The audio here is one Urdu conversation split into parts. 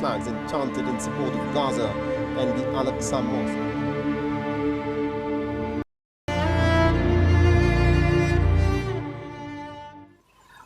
Flags and chanted in support of Gaza and the Al-Aqsa Mosque.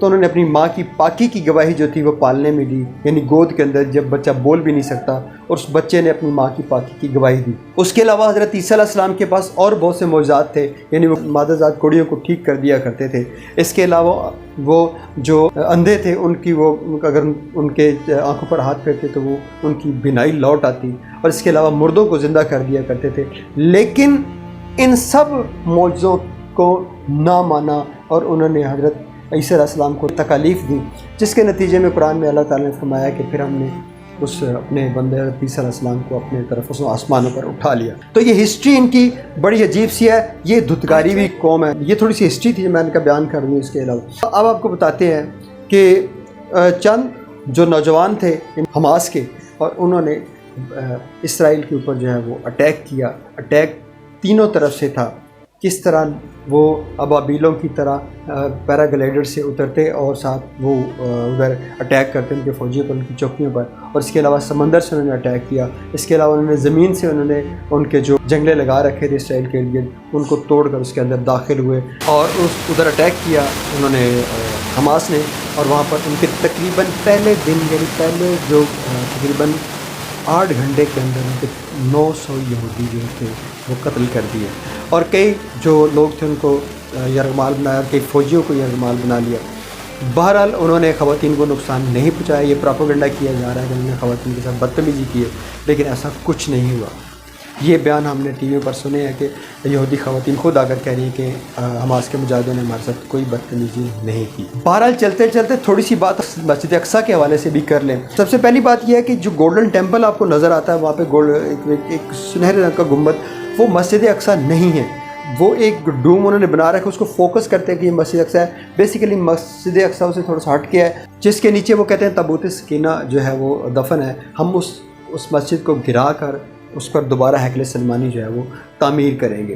تو انہوں نے اپنی ماں کی پاکی کی گواہی جو تھی وہ پالنے میں دی، یعنی گود کے اندر جب بچہ بول بھی نہیں سکتا اور اس بچے نے اپنی ماں کی پاکی کی گواہی دی۔ اس کے علاوہ حضرت عیسیٰ علیہ السلام کے پاس اور بہت سے معجزات تھے، یعنی وہ مادہ زاد کوڑیوں کو ٹھیک کر دیا کرتے تھے۔ اس کے علاوہ وہ جو اندھے تھے ان کی وہ اگر ان کے آنکھوں پر ہاتھ پھیرتے تو وہ ان کی بینائی لوٹ آتی، اور اس کے علاوہ مردوں کو زندہ کر دیا کرتے تھے۔ لیکن ان سب معجزوں کو نہ مانا اور انہوں نے حضرت عیسیٰ علیہ السلام کو تکالیف دی، جس کے نتیجے میں قرآن میں اللہ تعالیٰ نے فرمایا کہ پھر ہم نے اس اپنے بندے حضرت عیسیٰ علیہ السلام کو اپنے طرف اس آسمانوں پر اٹھا لیا۔ تو یہ ہسٹری ان کی بڑی عجیب سی ہے، یہ دھتکاری ہوئی قوم ہے۔ یہ تھوڑی سی ہسٹری تھی جو میں نے کہا بیان کر دوں۔ اس کے علاوہ اب آپ کو بتاتے ہیں کہ چند جو نوجوان تھے حماس کے، اور انہوں نے اسرائیل کے اوپر جو ہے وہ اٹیک کیا۔ اٹیک تینوں طرف سے تھا، کس طرح وہ ابابیلوں کی طرح پیراگلائڈر سے اترتے اور ساتھ وہ ادھر اٹیک کرتے ان کے فوجیوں پر، ان کی چوکیوں پر، اور اس کے علاوہ سمندر سے انہوں نے اٹیک کیا۔ اس کے علاوہ انہوں نے زمین سے انہوں نے ان کے جو جنگلے لگا رکھے تھے اسرائیل کے لیے ان کو توڑ کر اس کے اندر داخل ہوئے اور ادھر اٹیک کیا انہوں نے حماس نے، اور وہاں پر ان کے تقریباً پہلے دن یعنی پہلے جو تقریباً 8 گھنٹے کے اندر ان کے 900 یہودی جو تھے وہ قتل کر دیے، اور کئی جو لوگ تھے ان کو یرغمال بنایا، اور کئی فوجیوں کو یرغمال بنا لیا۔ بہرحال انہوں نے خواتین کو نقصان نہیں پہنچایا۔ یہ پراپوگنڈا کیا جا رہا ہے کہ انہوں نے خواتین کے ساتھ بدتمیزی کی ہے، لیکن ایسا کچھ نہیں ہوا۔ یہ بیان ہم نے ٹی وی پر سنے ہیں کہ یہودی خواتین خود آ کر کہہ رہی ہیں کہ حماس کے مجاہدوں نے ہمارے ساتھ کوئی بدتمیزی نہیں کی۔ بہرحال چلتے چلتے تھوڑی سی بات مسجد اقصیٰ کے حوالے سے بھی کر لیں۔ سب سے پہلی بات یہ ہے کہ جو گولڈن ٹیمپل آپ کو نظر آتا ہے وہاں پہ ایک سنہرے رنگ کا گنبد، وہ مسجد اقصیٰ نہیں ہے، وہ ایک ڈوم انہوں نے بنا رکھا ہے، اس کو فوکس کرتے ہیں کہ یہ مسجد اقصیٰ ہے۔ بیسیکلی مسجد اقصیٰ سے تھوڑا سا ہٹ کے ہے، جس کے نیچے وہ کہتے ہیں تابوت سکینہ جو ہے وہ دفن ہے۔ ہم اس مسجد کو گرا کر اس پر دوبارہ ہیکل سلمانی جو ہے وہ تعمیر کریں گے۔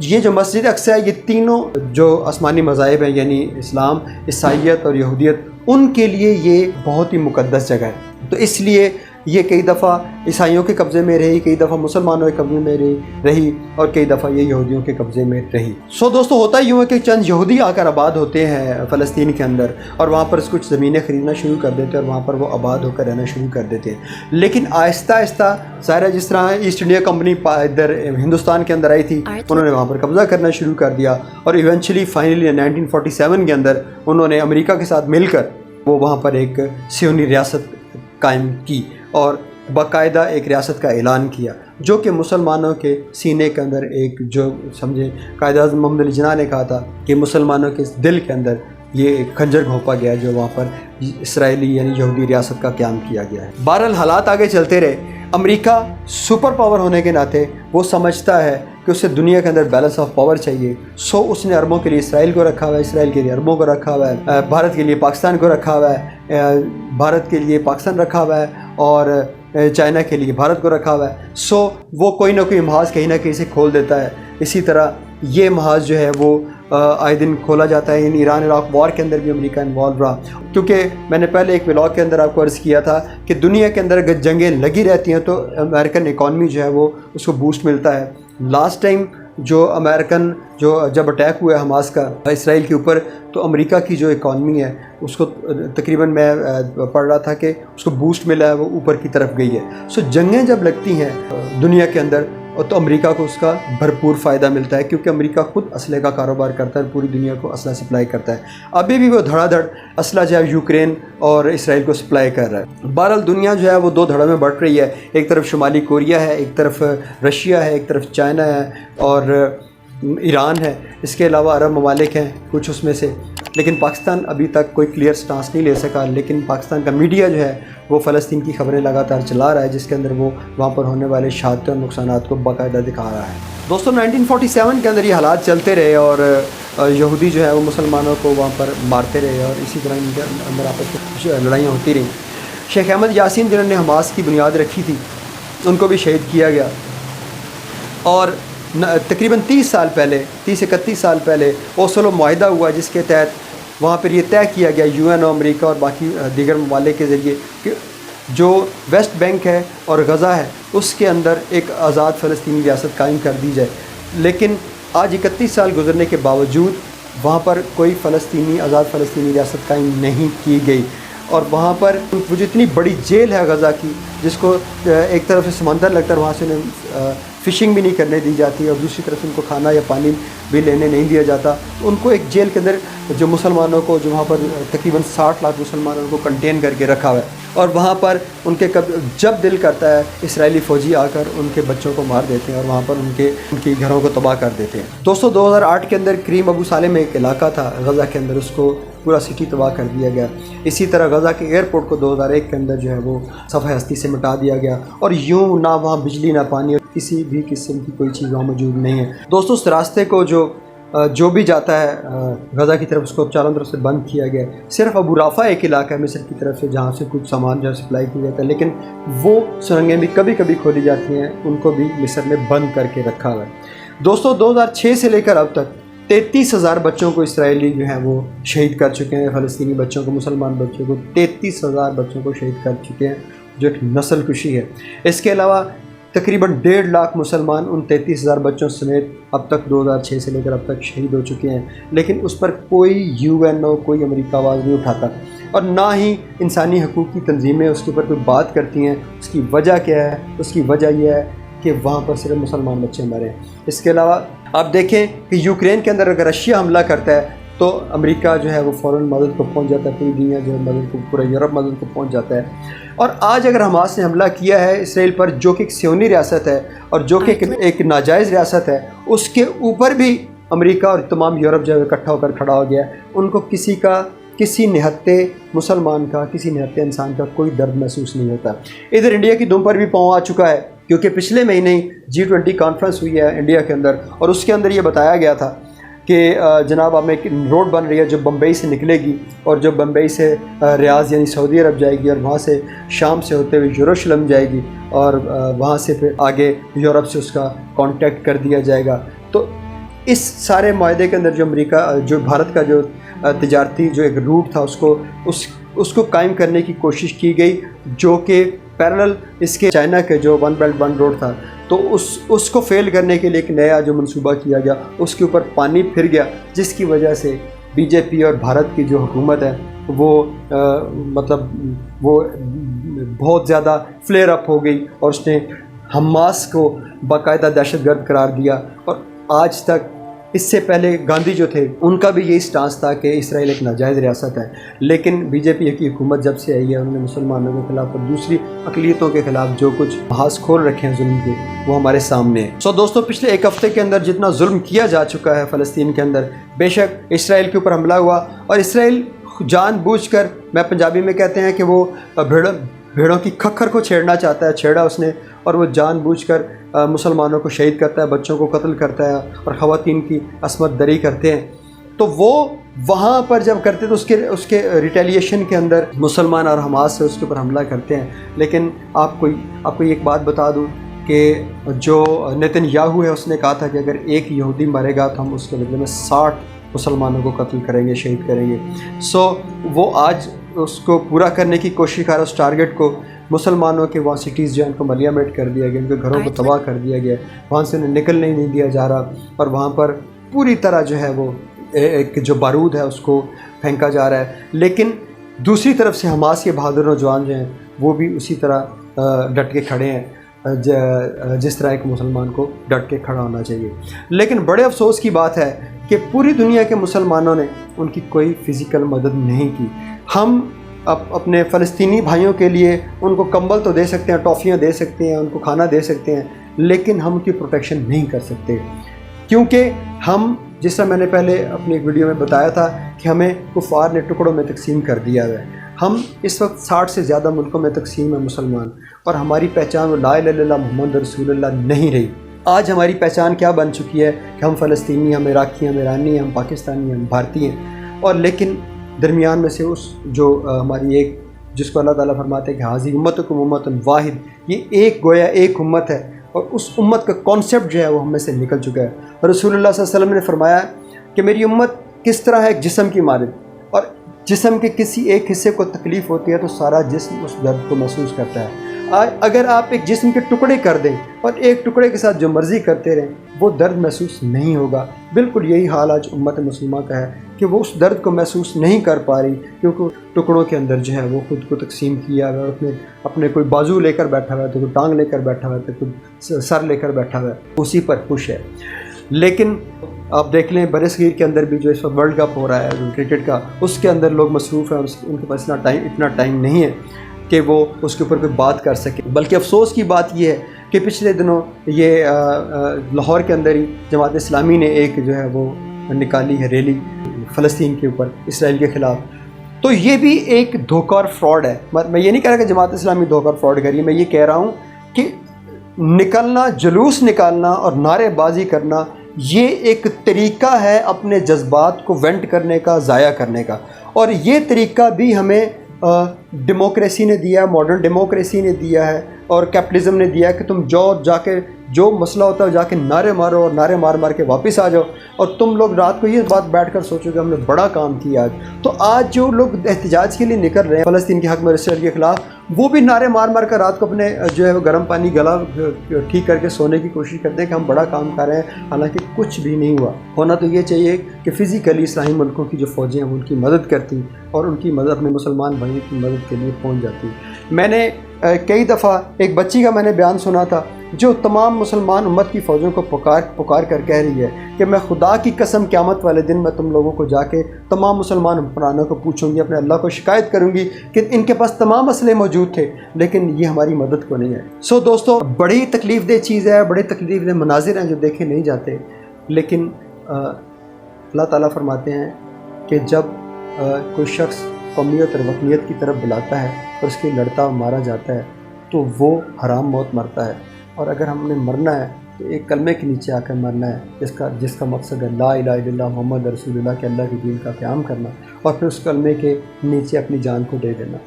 یہ جو مسجد اقصیٰ ہے، یہ تینوں جو آسمانی مذاہب ہیں یعنی اسلام، عیسائیت اور یہودیت، ان کے لیے یہ بہت ہی مقدس جگہ ہے۔ تو اس لیے یہ کئی دفعہ عیسائیوں کے قبضے میں رہی، کئی دفعہ مسلمانوں کے قبضے میں رہی، اور کئی دفعہ یہ یہودیوں کے قبضے میں رہی۔ دوستو ہوتا یوں ہے کہ چند یہودی آ کر آباد ہوتے ہیں فلسطین کے اندر، اور وہاں پر کچھ زمینیں خریدنا شروع کر دیتے ہیں اور وہاں پر وہ آباد ہو کر رہنا شروع کر دیتے ہیں۔ لیکن آہستہ آہستہ ظاہر ہے جس طرح ایسٹ انڈیا کمپنی ادھر ہندوستان کے اندر آئی تھی، انہوں نے وہاں پر قبضہ کرنا شروع کر دیا، اور ایونچولی فائنلی 1947 کے اندر انہوں نے امریکہ کے ساتھ مل کر وہ وہاں پر ایک صہیونی ریاست قائم کی اور باقاعدہ ایک ریاست کا اعلان کیا، جو کہ مسلمانوں کے سینے کے اندر ایک جو سمجھیں قائد اعظم محمد علی جناح نے کہا تھا کہ مسلمانوں کے دل کے اندر یہ ایک خنجر گھونپا گیا جو وہاں پر اسرائیلی یعنی یہودی ریاست کا قیام کیا گیا ہے۔ بہرحال حالات آگے چلتے رہے۔ امریکہ سپر پاور ہونے کے ناطے وہ سمجھتا ہے کہ اسے دنیا کے اندر بیلنس آف پاور چاہیے، اس نے عربوں کے لیے اسرائیل کو رکھا ہوا ہے، اسرائیل کے لیے عربوں کو رکھا ہوا ہے، بھارت کے لیے پاکستان کو رکھا ہوا ہے، بھارت کے لیے پاکستان رکھا ہوا ہے، اور چائنا کے لیے بھارت کو رکھا ہوا ہے۔ وہ کوئی نہ کوئی محاذ کہیں نہ کہیں سے کھول دیتا ہے۔ اسی طرح یہ محاذ جو ہے وہ آئے دن کھولا جاتا ہے۔ یعنی ایران عراق وار کے اندر بھی امریکہ انوالو رہا، کیونکہ میں نے پہلے ایک ولاگ کے اندر آپ کو عرض کیا تھا کہ دنیا کے اندر اگر جنگیں لگی رہتی ہیں تو امریکن اکانومی جو ہے وہ اس کو بوسٹ ملتا ہے۔ لاسٹ ٹائم جو امریکن جب اٹیک ہوا ہے حماس کا اسرائیل کے اوپر، تو امریکہ کی جو اکانومی ہے اس کو تقریباً میں پڑھ رہا تھا کہ اس کو بوسٹ ملا ہے، وہ اوپر کی طرف گئی ہے۔ جنگیں جب لگتی ہیں دنیا کے اندر تو امریکہ کو اس کا بھرپور فائدہ ملتا ہے، کیونکہ امریکہ خود اسلحے کا کاروبار کرتا ہے، پوری دنیا کو اسلحہ سپلائی کرتا ہے۔ ابھی بھی وہ دھڑا دھڑ اسلحہ جو ہے یوکرین اور اسرائیل کو سپلائی کر رہا ہے۔ بہرحال دنیا جو ہے وہ دو دھڑوں میں بٹ رہی ہے، ایک طرف شمالی کوریا ہے، ایک طرف رشیا ہے، ایک طرف چائنا ہے اور ایران ہے، اس کے علاوہ عرب ممالک ہیں کچھ اس میں سے، لیکن پاکستان ابھی تک کوئی کلیئر سٹانس نہیں لے سکا۔ لیکن پاکستان کا میڈیا جو ہے وہ فلسطین کی خبریں لگاتار چلا رہا ہے، جس کے اندر وہ وہاں پر ہونے والے شہادتیں اور نقصانات کو باقاعدہ دکھا رہا ہے۔ دوستوں 1947 کے اندر یہ حالات چلتے رہے اور یہودی جو ہے وہ مسلمانوں کو وہاں پر مارتے رہے اور اسی طرح ان کے اندر آپس میں لڑائیاں ہوتی رہیں۔ شیخ احمد یاسین جنہوں نے حماس کی بنیاد رکھی تھی ان کو بھی شہید کیا گیا، اور تقریباً 30 سال پہلے 31 سال پہلے اوسلو معاہدہ ہوا، جس کے تحت وہاں پر یہ طے کیا گیا UN اور امریکہ اور باقی دیگر ممالک کے ذریعے کہ جو ویسٹ بینک ہے اور غزہ ہے اس کے اندر ایک آزاد فلسطینی ریاست قائم کر دی جائے۔ لیکن آج 31 سال گزرنے کے باوجود وہاں پر کوئی فلسطینی آزاد فلسطینی ریاست قائم نہیں کی گئی، اور وہاں پر وہ جو اتنی بڑی جیل ہے غزہ کی، جس کو ایک طرف سے سمندر لگتا ہے، وہاں سے انہیں فشنگ بھی نہیں کرنے دی جاتی، اور دوسری طرف سے ان کو کھانا یا پانی بھی لینے نہیں دیا جاتا، ان کو ایک جیل کے اندر جو مسلمانوں کو، جو وہاں پر تقریباً 60 لاکھ مسلمانوں کو کنٹین کر کے رکھا ہوا ہے، اور وہاں پر ان کے جب دل کرتا ہے اسرائیلی فوجی آ کر ان کے بچوں کو مار دیتے ہیں، اور وہاں پر ان کی گھروں کو تباہ کر دیتے ہیں۔ دوستو 2008 کے اندر کریم ابو سالم میں ایک علاقہ تھا غزہ کے اندر، اس کو پورا سٹی تباہ کر دیا گیا۔ اسی طرح غزہ کے ایئرپورٹ کو 2001 کے اندر جو ہے وہ صفحہ ہستی سے مٹا دیا گیا، اور یوں نہ وہاں بجلی نہ پانی اور کسی بھی قسم کی کوئی چیز وہاں موجود نہیں ہے۔ دوستو اس راستے کو جو بھی جاتا ہے غزہ کی طرف، اس کو چاروں طرف سے بند کیا گیا ہے۔ صرف ابو رافع ایک علاقہ ہے مصر کی طرف سے جہاں سے کچھ سامان جو ہے سپلائی کیا جاتا ہے، لیکن وہ سرنگیں بھی کبھی کبھی کھولی جاتی ہیں، ان کو بھی مصر نے بند کر کے رکھا ہوا ہے۔ دوستو 2006 سے لے کر اب تک 33,000 بچوں کو اسرائیلی جو ہیں وہ شہید کر چکے ہیں، فلسطینی بچوں کو، مسلمان بچوں کو 33,000 بچوں کو شہید کر چکے ہیں، جو ایک نسل کشی ہے۔ اس کے علاوہ تقریباً 1.5 لاکھ مسلمان ان 33,000 بچوں سمیت اب تک 2006 سے لے کر اب تک شہید ہو چکے ہیں، لیکن اس پر کوئی UN کوئی امریکہ آواز نہیں اٹھاتا، اور نہ ہی انسانی حقوق کی تنظیمیں اس کے اوپر کوئی بات کرتی ہیں۔ اس کی وجہ کیا ہے؟ اس کی وجہ یہ ہے کہ وہاں پر صرف مسلمان بچے مرے ہیں۔ اس کے علاوہ آپ دیکھیں کہ یوکرین کے اندر اگر رشیا حملہ کرتا ہے تو امریکہ جو ہے وہ فوراً مدد کو پہنچ جاتا ہے، پوری دنیا جو ہے مدد کو، پورا یورپ مدد کو پہنچ جاتا ہے۔ اور آج اگر حماس نے حملہ کیا ہے اسرائیل پر، جو کہ ایک صہیونی ریاست ہے اور جو کہ ایک ناجائز ریاست ہے، اس کے اوپر بھی امریکہ اور تمام یورپ جو ہے اکٹھا ہو کر کھڑا ہو گیا ہے۔ ان کو کسی نہتے مسلمان کا، کسی نہتے انسان کا کوئی درد محسوس نہیں ہوتا۔ ادھر انڈیا کی دم پر بھی پاؤں آ چکا ہے، کیونکہ پچھلے مہینے G20 کانفرنس ہوئی ہے انڈیا کے اندر، اور اس کے اندر یہ بتایا گیا تھا کہ جناب اب ایک روڈ بن رہی ہے جو بمبئی سے نکلے گی، اور جو بمبئی سے ریاض یعنی سعودی عرب جائے گی، اور وہاں سے شام سے ہوتے ہوئے یروشلم جائے گی، اور وہاں سے پھر آگے یورپ سے اس کا کانٹیکٹ کر دیا جائے گا۔ تو اس سارے معاہدے کے اندر جو امریکہ، جو بھارت کا جو تجارتی جو ایک روٹ تھا، اس کو قائم کرنے کی کوشش کی گئی، جو کہ پیرلل اس کے چائنا کے جو ون بیلٹ ون روڈ تھا، تو اس کو فیل کرنے کے لیے ایک نیا جو منصوبہ کیا گیا، اس کے اوپر پانی پھر گیا، جس کی وجہ سے BJP اور بھارت کی جو حکومت ہے وہ وہ بہت زیادہ فلیئر اپ ہو گئی، اور اس نے حماس کو باقاعدہ دہشت گرد قرار دیا۔ اور آج تک، اس سے پہلے گاندھی جو تھے ان کا بھی یہی سٹانس تھا کہ اسرائیل ایک ناجائز ریاست ہے، لیکن BJP کی حکومت جب سے آئی ہے، انہوں نے مسلمانوں کے خلاف اور دوسری اقلیتوں کے خلاف جو کچھ محاذ کھول رکھے ہیں ظلم کے، وہ ہمارے سامنے ہے۔ دوستو پچھلے ایک ہفتے کے اندر جتنا ظلم کیا جا چکا ہے فلسطین کے اندر، بے شک اسرائیل کے اوپر حملہ ہوا، اور اسرائیل جان بوجھ کر، میں پنجابی میں کہتے ہیں کہ وہ بھیڑوں کی کھکھر کو چھیڑنا چاہتا ہے، چھیڑا اس نے، اور وہ جان بوجھ کر مسلمانوں کو شہید کرتا ہے، بچوں کو قتل کرتا ہے، اور خواتین کی عصمت دری کرتے ہیں۔ تو وہ وہاں پر جب کرتے تو اس کے ریٹیلیشن کے اندر مسلمان اور حماس سے اس کے اوپر حملہ کرتے ہیں۔ لیکن آپ کو ایک بات بتا دوں کہ جو نیتن یاہو ہے، اس نے کہا تھا کہ اگر ایک یہودی مرے گا تو ہم اس کے بدلے میں 60 مسلمانوں کو قتل کریں گے، شہید کریں گے۔ وہ آج اس کو پورا کرنے کی کوشش کر رہا ہے، اس ٹارگٹ کو۔ مسلمانوں کے وہاں سٹیز جو ہیں ان کو ملیامیٹ کر دیا گیا، ان کے گھروں کو تباہ کر دیا گیا، وہاں سے انہیں نکلنے نہیں دیا جا رہا، اور وہاں پر پوری طرح جو ہے وہ ایک جو بارود ہے اس کو پھینکا جا رہا ہے۔ لیکن دوسری طرف سے حماس کے بہادر نوجوان جو ہیں وہ بھی اسی طرح ڈٹ کے کھڑے ہیں، جس طرح ایک مسلمان کو ڈٹ کے کھڑا ہونا چاہیے۔ لیکن بڑے افسوس کی بات ہے کہ پوری دنیا کے مسلمانوں نے ان کی کوئی فزیکل مدد نہیں کی۔ ہم اپنے فلسطینی بھائیوں کے لیے ان کو کمبل تو دے سکتے ہیں، ٹافیاں دے سکتے ہیں، ان کو کھانا دے سکتے ہیں، لیکن ہم ان کی پروٹیکشن نہیں کر سکتے، کیونکہ ہم، جس طرح میں نے پہلے اپنی ایک ویڈیو میں بتایا تھا کہ ہمیں کفار نے ٹکڑوں میں تقسیم کر دیا ہے۔ ہم اس وقت 60 سے زیادہ ملکوں میں تقسیم ہے مسلمان، اور ہماری پہچان وہ لا الہ الا اللہ محمد رسول اللہ نہیں رہی۔ آج ہماری پہچان کیا بن چکی ہے کہ ہم فلسطینی، ہم عراقی، ہم ایرانی، ہم پاکستانی، ہم بھارتی ہیں، اور لیکن درمیان میں سے اس جو ہماری ایک، جس کو اللہ تعالیٰ فرماتے ہیں کہ حاضی امتکم امۃ واحد، یہ ایک گویا ایک امت ہے، اور اس امت کا کانسیپٹ جو ہے وہ ہم میں سے نکل چکا ہے۔ رسول اللہ صلی اللہ علیہ وسلم نے فرمایا کہ میری امت کس طرح ہے ایک جسم کی مانند، اور جسم کے کسی ایک حصے کو تکلیف ہوتی ہے تو سارا جسم اس درد کو محسوس کرتا ہے۔ اگر آپ ایک جسم کے ٹکڑے کر دیں اور ایک ٹکڑے کے ساتھ جو مرضی کرتے رہیں وہ درد محسوس نہیں ہوگا۔ بالکل یہی حال آج امت مسلمہ کا ہے کہ وہ اس درد کو محسوس نہیں کر پا رہی، کیونکہ ٹکڑوں کے اندر جو ہے وہ خود کو تقسیم کیا ہوا ہے، اپنے کوئی بازو لے کر بیٹھا ہوا ہے، تو کوئی ٹانگ لے کر بیٹھا ہوا ہے، تو کوئی سر لے کر بیٹھا ہوا ہے، اسی پر خوش ہے۔ لیکن آپ دیکھ لیں برصغیر کے اندر بھی جو اس وقت ورلڈ کپ ہو رہا ہے کرکٹ کا، اس کے اندر لوگ مصروف ہیں اور ان کے پاس اتنا ٹائم نہیں ہے کہ وہ اس کے اوپر کوئی بات کر سکے۔ بلکہ افسوس کی بات یہ ہے کہ پچھلے دنوں یہ لاہور کے اندر ہی جماعت اسلامی نے ایک جو ہے وہ نکالی ہے ریلی فلسطین کے اوپر، اسرائیل کے خلاف۔ تو یہ بھی ایک دھوکہ اور فراڈ ہے۔ میں یہ نہیں کہہ رہا کہ جماعت اسلامی دھوکہ اور فراڈ کر رہی ہے، میں یہ کہہ رہا ہوں کہ نکلنا، جلوس نکالنا اور نعرے بازی کرنا یہ ایک طریقہ ہے اپنے جذبات کو وینٹ کرنے کا، ضائع کرنے کا، اور یہ طریقہ بھی ہمیں ڈیموکریسی نے دیا ہے، ماڈرن ڈیموکریسی نے دیا ہے اور کیپٹلزم نے دیا ہے کہ تم جا کے جو مسئلہ ہوتا ہے جا کے نعرے مارو اور نعرے مار کے واپس آ جاؤ، اور تم لوگ رات کو یہ بات بیٹھ کر سوچو کہ ہم نے بڑا کام کیا آج۔ تو آج جو لوگ احتجاج کے لیے نکل رہے ہیں فلسطین کے حق میں اسرائیل کے خلاف، وہ بھی نعرے مار کر رات کو اپنے جو ہے وہ گرم پانی گلا ٹھیک کر کے سونے کی کوشش کرتے ہیں کہ ہم بڑا کام کر رہے ہیں، حالانکہ کچھ بھی نہیں ہوا۔ ہونا تو یہ چاہیے کہ فزیکلی اسلامی ملکوں کی جو فوجیں ہیں وہ ان کی مدد کرتی اور ان کی مدد اپنے مسلمان بھائیوں کی مدد کے لیے پہنچ جاتی۔ میں نے کئی دفعہ ایک بچی کا میں نے بیان سنا تھا جو تمام مسلمان امت کی فوجوں کو پکار کر کہہ رہی ہے کہ میں خدا کی قسم قیامت والے دن میں تم لوگوں کو جا کے تمام مسلمان حکمرانوں کو پوچھوں گی، اپنے اللہ کو شکایت کروں گی کہ ان کے پاس تمام اسلحے موجود تھے لیکن یہ ہماری مدد کو نہیں ہے۔ دوستو، بڑی تکلیف دہ چیز ہے، بڑے تکلیف دہ مناظر ہیں جو دیکھے نہیں جاتے، لیکن اللہ تعالیٰ فرماتے ہیں کہ جب کوئی شخص قومیت اور وطنیت کی طرف بلاتا ہے اور اس کے لڑتا اور مارا جاتا ہے تو وہ حرام موت مرتا ہے، اور اگر ہم نے مرنا ہے تو ایک کلمے کے نیچے آ کر مرنا ہے جس کا مقصد ہے لا الہ الا اللہ محمد رسول اللہ کے اللہ کے دین کا قیام کرنا، اور پھر اس کلمے کے نیچے اپنی جان کو دے دینا۔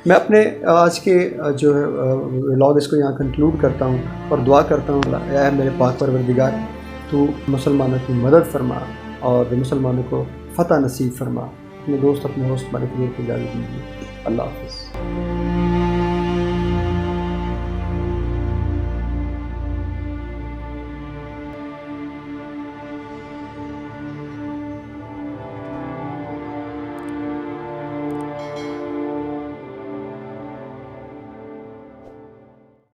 میں اپنے آج کے جو ہے ولاگ اس کو یہاں کنکلوڈ کرتا ہوں اور دعا کرتا ہوں، اے میرے پاک پروردگار، تو مسلمانوں کی مدد فرما اور مسلمانوں کو فتح نصیب فرما۔ اپنے دوست اپنے ہوسٹ مالک کو اجازت دیجیے۔ اللہ حافظ۔